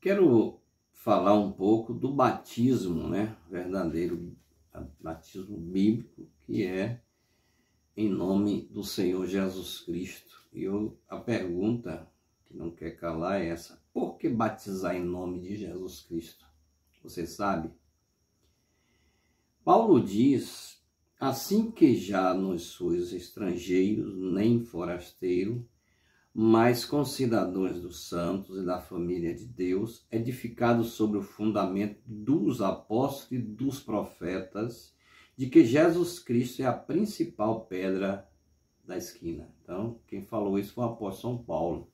Quero falar um pouco do batismo, né? Verdadeiro batismo bíblico, que é em nome do Senhor Jesus Cristo. E a pergunta que não quer calar é essa: por que batizar em nome de Jesus Cristo? Você sabe? Paulo diz: assim que já não sois estrangeiros, nem forasteiros, mas concidadãos dos santos e da família de Deus, edificados sobre o fundamento dos apóstolos e dos profetas, de que Jesus Cristo é a principal pedra da esquina. Então, quem falou isso foi o apóstolo São Paulo,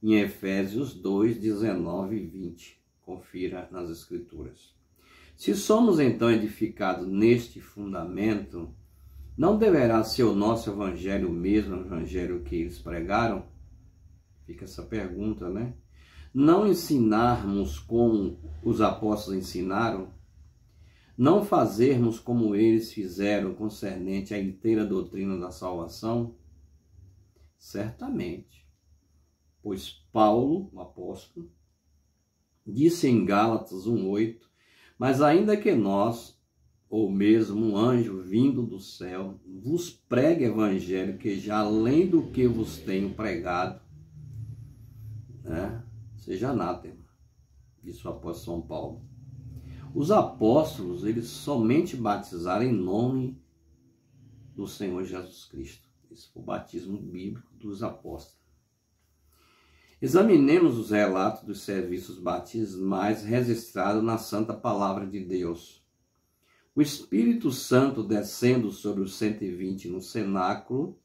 em Efésios 2, 19 e 20. Confira nas Escrituras. Se somos então edificados neste fundamento, não deverá ser o nosso evangelho o mesmo evangelho que eles pregaram? Fica essa pergunta, né? Não ensinarmos como os apóstolos ensinaram? Não fazermos como eles fizeram concernente à inteira doutrina da salvação? Certamente. Pois Paulo, o apóstolo, disse em Gálatas 1:8, mas ainda que nós, ou mesmo um anjo vindo do céu, vos pregue evangelho que já além do que vos tenho pregado, seja anátema, disse o apóstolo São Paulo. Os apóstolos, eles somente batizaram em nome do Senhor Jesus Cristo. Esse foi o batismo bíblico dos apóstolos. Examinemos os relatos dos serviços batismais registrados na Santa Palavra de Deus. O Espírito Santo descendo sobre os 120 no cenáculo,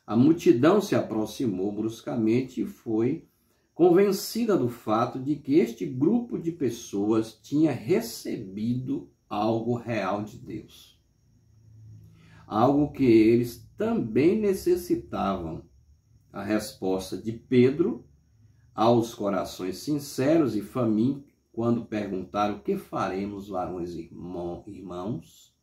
a multidão se aproximou bruscamente e foi convencida do fato de que este grupo de pessoas tinha recebido algo real de Deus. Algo que eles também necessitavam. A resposta de Pedro aos corações sinceros e famintos, quando perguntaram: o que faremos, varões e irmãos?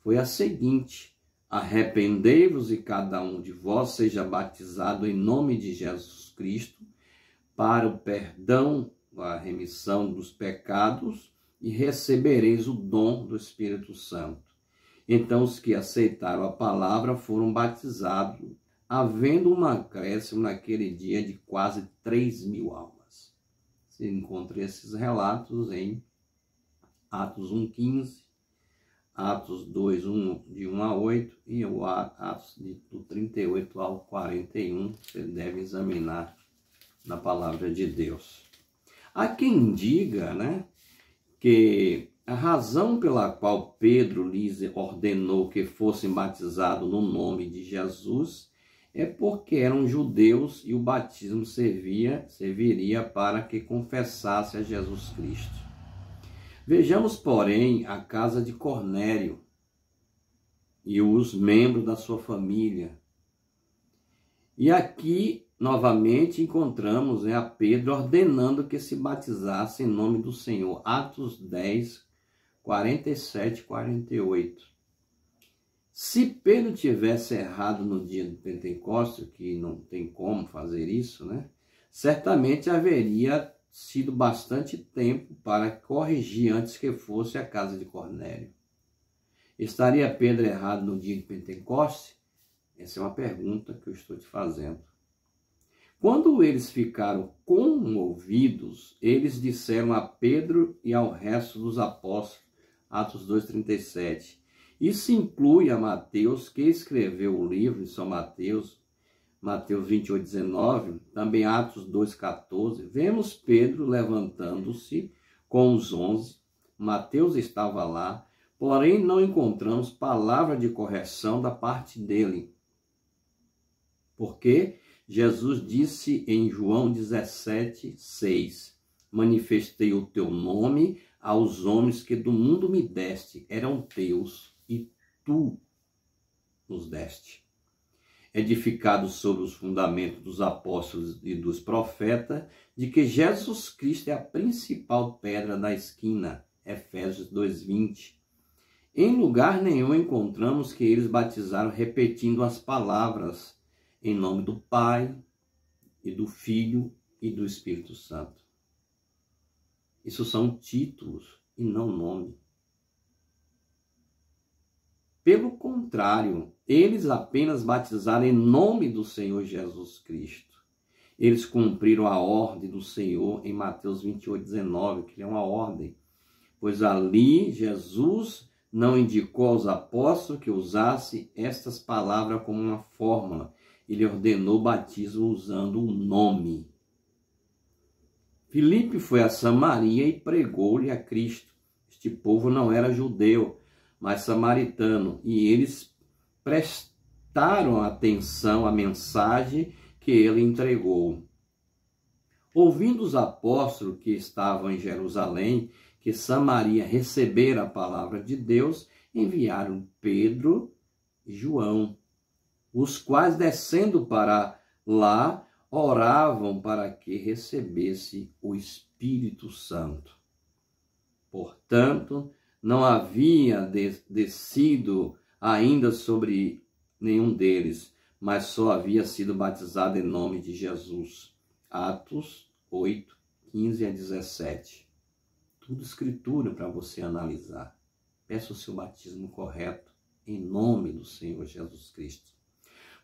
Foi a seguinte: arrependei-vos e cada um de vós seja batizado em nome de Jesus Cristo para o perdão, a remissão dos pecados, e recebereis o dom do Espírito Santo. Então os que aceitaram a palavra foram batizados, havendo um acréscimo naquele dia de quase 3.000 almas. Você encontra esses relatos em Atos 1:15, Atos 2, de 1 a 8 e o Atos do 38 ao 41. Você deve examinar na palavra de Deus. Há quem diga, que a razão pela qual Pedro lhes ordenou que fossem batizados no nome de Jesus é porque eram judeus e o batismo serviria para que confessasse a Jesus Cristo. Vejamos, porém, a casa de Cornélio e os membros da sua família. E aqui, novamente, encontramos a Pedro ordenando que se batizasse em nome do Senhor. Atos 10, 47 e 48. Se Pedro tivesse errado no dia do Pentecostes, que não tem como fazer isso, certamente haveria sido bastante tempo para corrigir antes que fosse a casa de Cornélio. Estaria Pedro errado no dia de Pentecostes? Essa é uma pergunta que eu estou te fazendo. Quando eles ficaram comovidos, eles disseram a Pedro e ao resto dos apóstolos, Atos 2:37. Isso inclui a Mateus, que escreveu o livro de São Mateus, Mateus 28:19, também Atos 2:14. Vemos Pedro levantando-se com os 11. Mateus estava lá, porém não encontramos palavra de correção da parte dele. Porque Jesus disse em João 17:6, manifestei o teu nome aos homens que do mundo me deste, eram teus, e tu nos deste. Edificados sobre os fundamentos dos apóstolos e dos profetas, de que Jesus Cristo é a principal pedra da esquina, Efésios 2:20. Em lugar nenhum encontramos que eles batizaram repetindo as palavras em nome do Pai, e do Filho e do Espírito Santo. Isso são títulos e não nome. Pelo contrário, eles apenas batizaram em nome do Senhor Jesus Cristo. Eles cumpriram a ordem do Senhor em Mateus 28:19, que é uma ordem. Pois ali Jesus não indicou aos apóstolos que usasse estas palavras como uma fórmula. Ele ordenou o batismo usando o nome. Filipe foi a Samaria e pregou-lhe a Cristo. Este povo não era judeu, mas samaritano, e eles prestaram atenção à mensagem que ele entregou. Ouvindo os apóstolos que estavam em Jerusalém, que Samaria recebera a palavra de Deus, enviaram Pedro e João, os quais, descendo para lá, oravam para que recebesse o Espírito Santo. Portanto, não havia descido ainda sobre nenhum deles, mas só havia sido batizado em nome de Jesus. Atos 8, 15 a 17. Tudo escritura para você analisar. Peça o seu batismo correto em nome do Senhor Jesus Cristo.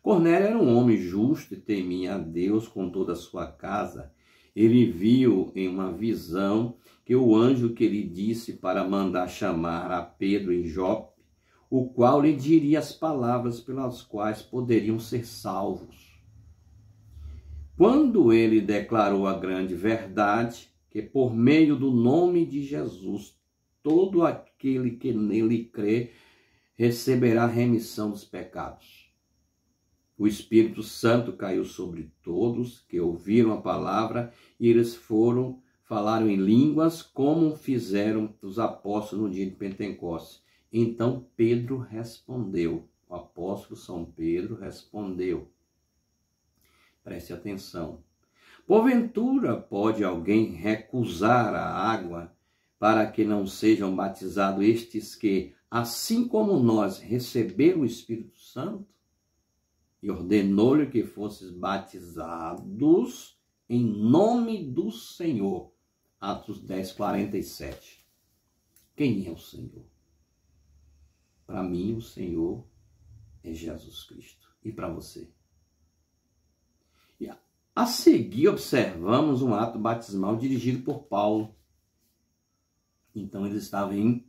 Cornélio era um homem justo e temia a Deus com toda a sua casa. Ele viu em uma visão que o anjo que lhe disse para mandar chamar a Pedro em Jope, o qual lhe diria as palavras pelas quais poderiam ser salvos. Quando ele declarou a grande verdade, que por meio do nome de Jesus, todo aquele que nele crê receberá remissão dos pecados. O Espírito Santo caiu sobre todos que ouviram a palavra e eles falaram em línguas, como fizeram os apóstolos no dia de Pentecostes. Então Pedro respondeu, o apóstolo São Pedro respondeu. Preste atenção. Porventura pode alguém recusar a água para que não sejam batizados estes que, assim como nós, receberam o Espírito Santo? E ordenou-lhe que fossem batizados em nome do Senhor. Atos 10, 47. Quem é o Senhor? Para mim, o Senhor é Jesus Cristo. E para você? E a seguir, observamos um ato batismal dirigido por Paulo. Então, eles estavam em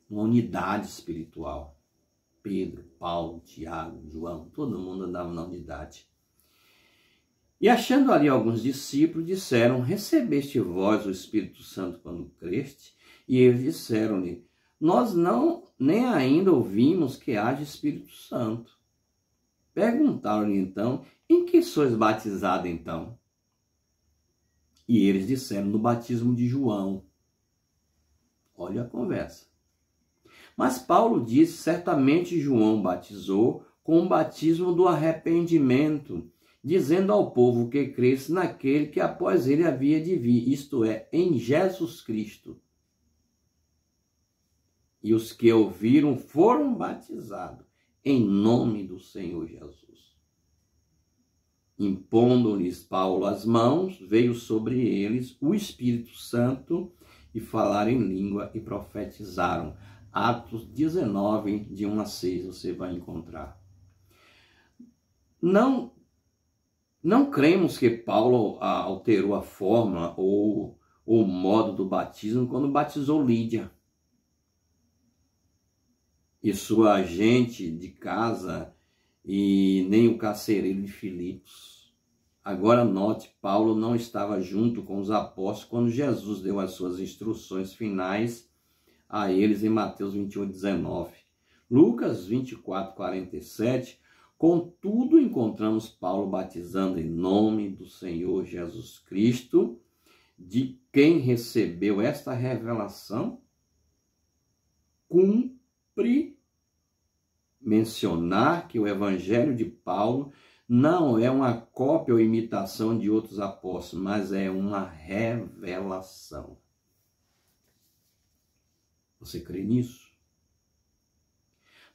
uma unidade espiritual. Pedro, Paulo, Tiago, João, todo mundo andava na unidade. E achando ali alguns discípulos, disseram: recebeste vós o Espírito Santo quando creste? E eles disseram-lhe: nós nem ainda ouvimos que haja Espírito Santo. Perguntaram-lhe então: em que sois batizados então? E eles disseram: no batismo de João. Olha a conversa. Mas Paulo disse: certamente João batizou com o batismo do arrependimento, dizendo ao povo que cresce naquele que após ele havia de vir, isto é, em Jesus Cristo. E os que ouviram foram batizados em nome do Senhor Jesus. Impondo-lhes Paulo as mãos, veio sobre eles o Espírito Santo e falaram em língua e profetizaram. Atos 19, de 1 a 6, você vai encontrar. Não cremos que Paulo alterou a forma ou o modo do batismo quando batizou Lídia e sua agente de casa, e nem o carcereiro de Filipos. Agora note, Paulo não estava junto com os apóstolos quando Jesus deu as suas instruções finais a eles em Mateus 28, 19. Lucas 24, 47, contudo encontramos Paulo batizando em nome do Senhor Jesus Cristo, de quem recebeu esta revelação. Cumpre mencionar que o Evangelho de Paulo não é uma cópia ou imitação de outros apóstolos, mas é uma revelação. Você crê nisso?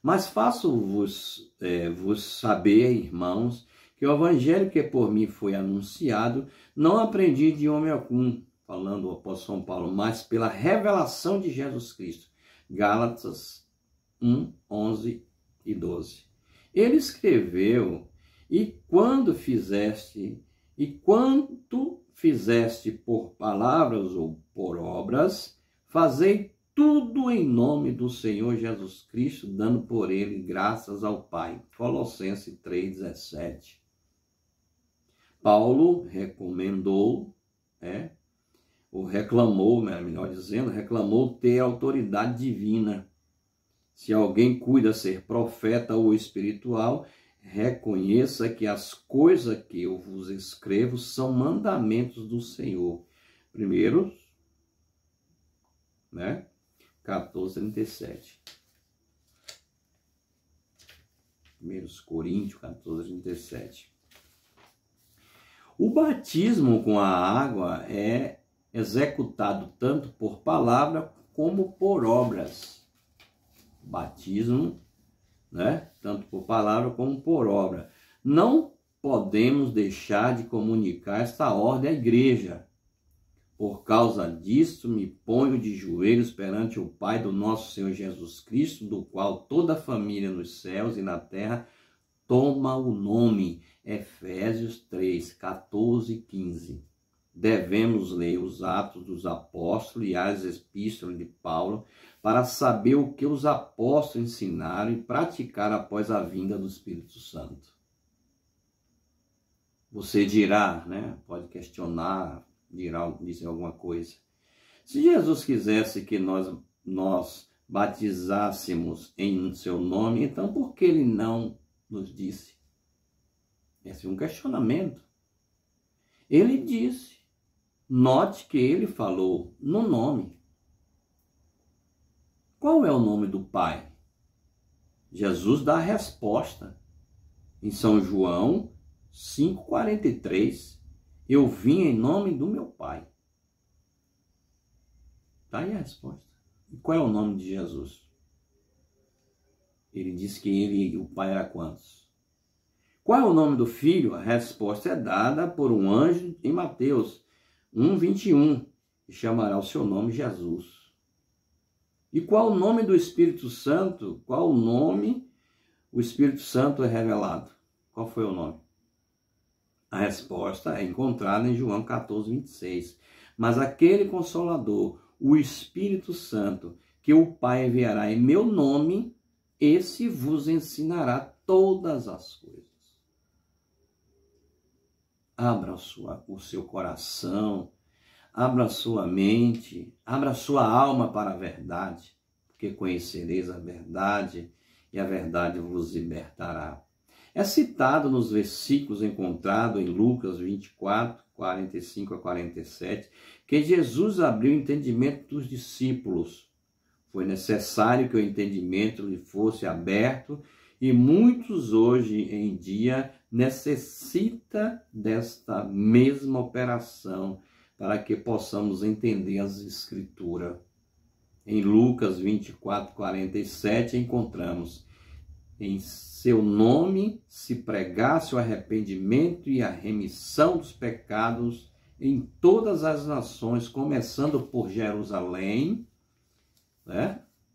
Mas faço-vos saber, irmãos, que o evangelho que por mim foi anunciado, não aprendi de homem algum, falando o apóstolo São Paulo, mas pela revelação de Jesus Cristo. Gálatas 1, 11 e 12. Ele escreveu, e quanto fizeste por palavras ou por obras, fazei tudo em nome do Senhor Jesus Cristo, dando por ele graças ao Pai. Colossenses 3,17. Paulo recomendou, ou reclamou, melhor dizendo, reclamou ter autoridade divina. Se alguém cuida ser profeta ou espiritual, reconheça que as coisas que eu vos escrevo são mandamentos do Senhor. Primeiro, 14:37. 1 Coríntios 14:37. O batismo com a água é executado tanto por palavra como por obras. Batismo, tanto por palavra como por obra. Não podemos deixar de comunicar esta ordem à igreja. Por causa disto, me ponho de joelhos perante o Pai do nosso Senhor Jesus Cristo, do qual toda a família nos céus e na terra toma o nome. Efésios 3, 14 e 15. Devemos ler os Atos dos Apóstolos e as Epístolas de Paulo para saber o que os apóstolos ensinaram e praticar após a vinda do Espírito Santo. Você dirá, pode questionar, dizer alguma coisa. Se Jesus quisesse que nós batizássemos em seu nome, então por que ele não nos disse? Esse é um questionamento. Ele disse, note que ele falou no nome. Qual é o nome do Pai? Jesus dá a resposta. Em São João 5,43, eu vim em nome do meu Pai. Está aí a resposta. E qual é o nome de Jesus? Ele disse que ele e o Pai eram quantos? Qual é o nome do Filho? A resposta é dada por um anjo em Mateus 1,21. E chamará o seu nome Jesus. E qual o nome do Espírito Santo? Qual o nome o Espírito Santo é revelado? Qual foi o nome? A resposta é encontrada em João 14,26. Mas aquele Consolador, o Espírito Santo, que o Pai enviará em meu nome, esse vos ensinará todas as coisas. Abra o seu coração, abra a sua mente, abra a sua alma para a verdade, porque conhecereis a verdade e a verdade vos libertará. É citado nos versículos encontrados em Lucas 24, 45 a 47, que Jesus abriu o entendimento dos discípulos. Foi necessário que o entendimento lhe fosse aberto e muitos hoje em dia necessitam desta mesma operação para que possamos entender as Escrituras. Em Lucas 24, 47 encontramos: em seu nome se pregasse o arrependimento e a remissão dos pecados em todas as nações, começando por Jerusalém.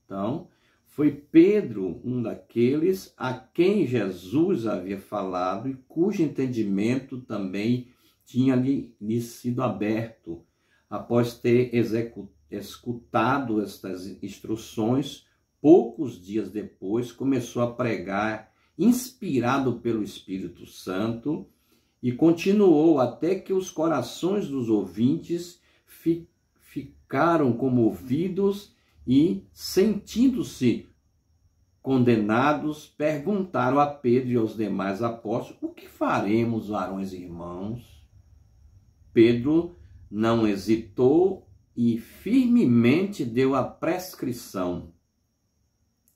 Então, foi Pedro um daqueles a quem Jesus havia falado e cujo entendimento também tinha lhe sido aberto. Após ter escutado estas instruções, poucos dias depois começou a pregar, inspirado pelo Espírito Santo, e continuou até que os corações dos ouvintes ficaram comovidos e, sentindo-se condenados, perguntaram a Pedro e aos demais apóstolos: o que faremos, varões e irmãos? Pedro não hesitou e firmemente deu a prescrição: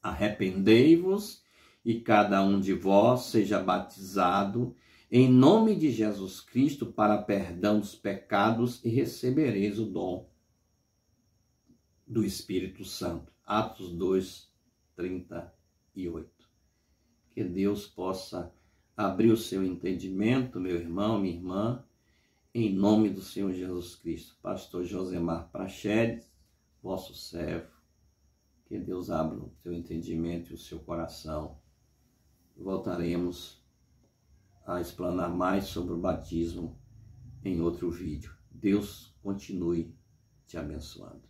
arrependei-vos e cada um de vós seja batizado em nome de Jesus Cristo para perdão dos pecados e recebereis o dom do Espírito Santo. Atos 2, 38. Que Deus possa abrir o seu entendimento, meu irmão, minha irmã, Em nome do Senhor Jesus Cristo. Pastor Josemar Praxedes, vosso servo. Que Deus abra o teu entendimento e o seu coração. Voltaremos a explanar mais sobre o batismo em outro vídeo. Deus continue te abençoando.